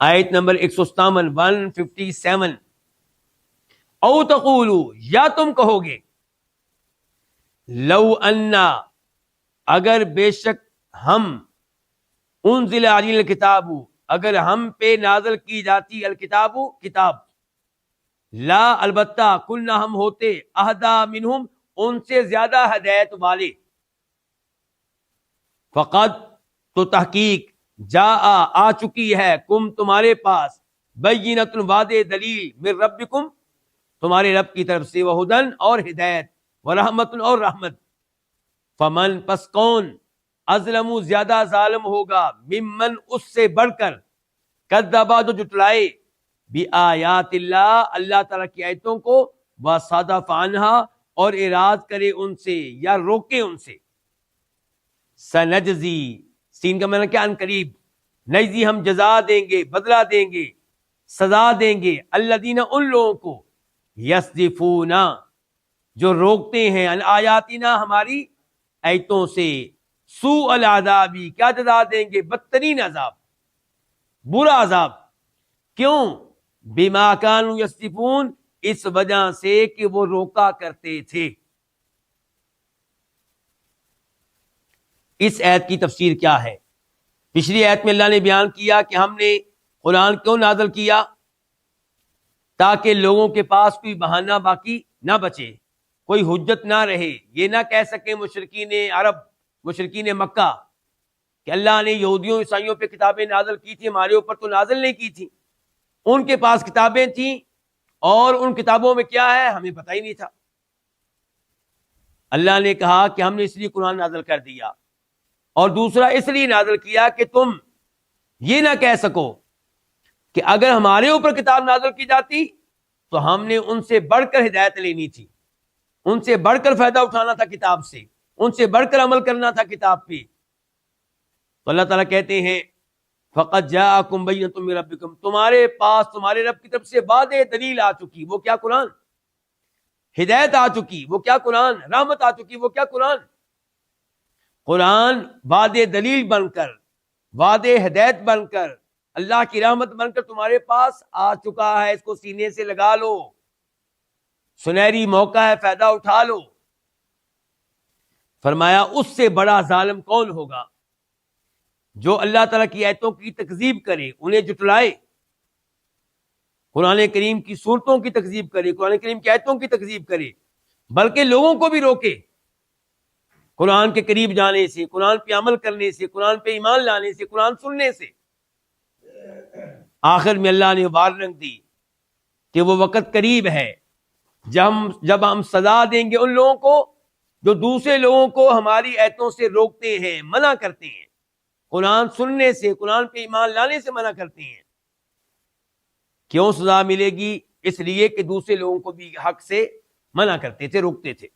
آیت نمبر 157 157. او تقولو، یا تم کہو گے، لو انا، اگر بے شک ہم، انزل علینا الکتاب، اگر ہم پہ نازل کی جاتی الکتاب کتاب، لا البتہ کلنا ہم ہوتے، اہدا منہم ان سے زیادہ ہدایت والے، فقط تو تحقیق، آ چکی ہے، کم تمہارے پاس، بینۃ واضح دلیل، من ربکم تمہارے رب کی طرف سے، وہدن اور ہدایت، ورحمت اور رحمت، فمن پس کون، اظلم زیادہ ظالم ہوگا، ممن اس سے بڑھ کر، کذبا جو جٹلائے، بآیات اللہ اللہ تعالیٰ کی آیتوں کو، وصدف عنہا اور اعراض کرے ان سے یا روکے ان سے، سنجزی، سین کا معنی کیا، ان قریب، نجزی ہم جزا دیں گے، بدلہ دیں گے، سزا دیں گے، الذین ان لوگوں کو، یصدفون جو روکتے ہیں، ان آیاتنا ہماری آیتوں سے، سوء العذابی کیا جزا دیں گے، بدترین عذاب، برا عذاب، کیوں، بما کانوا یصدفون اس وجہ سے کہ وہ روکا کرتے تھے۔ اس آیت کی تفسیر کیا ہے؟ پچھلی آیت میں اللہ نے بیان کیا کہ ہم نے قرآن کیوں نازل کیا، تاکہ لوگوں کے پاس کوئی بہانہ باقی نہ بچے، کوئی حجت نہ رہے، یہ نہ کہہ سکیں مشرکین عرب، مشرکین مکہ کہ اللہ نے یہودیوں عیسائیوں پہ کتابیں نازل کی تھی، ہمارے اوپر تو نازل نہیں کی تھی۔ ان کے پاس کتابیں تھیں اور ان کتابوں میں کیا ہے ہمیں پتہ ہی نہیں تھا۔ اللہ نے کہا کہ ہم نے اس لیے قرآن نازل کر دیا، اور دوسرا اس لیے نازل کیا کہ تم یہ نہ کہہ سکو کہ اگر ہمارے اوپر کتاب نازل کی جاتی تو ہم نے ان سے بڑھ کر ہدایت لینی تھی، ان سے بڑھ کر فائدہ اٹھانا تھا کتاب سے، ان سے بڑھ کر عمل کرنا تھا کتاب پہ۔ تو اللہ تعالیٰ کہتے ہیں فقط جاءکم بینۃ من ربکم، تمہارے پاس تمہارے رب کی طرف سے واضح دلیل آ چکی، وہ کیا، قرآن، ہدایت آ چکی، وہ کیا، قرآن، رحمت آ چکی، وہ کیا، قرآن۔ قرآن واضح دلیل بن کر، واضح ہدایت بن کر، اللہ کی رحمت بن کر تمہارے پاس آ چکا ہے، اس کو سینے سے لگا لو، سنہری موقع ہے، فائدہ اٹھا لو۔ فرمایا اس سے بڑا ظالم کون ہوگا جو اللہ تعالیٰ کی آیتوں کی تکذیب کرے، انہیں جٹلائے، قرآن کریم کی صورتوں کی تکذیب کرے، قرآن کریم کی آیتوں کی تکذیب کرے، بلکہ لوگوں کو بھی روکے قرآن کے قریب جانے سے، قرآن پہ عمل کرنے سے، قرآن پہ ایمان لانے سے، قرآن سننے سے۔ آخر میں اللہ نے وارننگ دی کہ وہ وقت قریب ہے جب ہم سزا دیں گے ان لوگوں کو جو دوسرے لوگوں کو ہماری آیتوں سے روکتے ہیں، منع کرتے ہیں، قرآن سننے سے، قرآن پہ ایمان لانے سے منع کرتے ہیں۔ کیوں سزا ملے گی؟ اس لیے کہ دوسرے لوگوں کو بھی حق سے منع کرتے تھے، روکتے تھے۔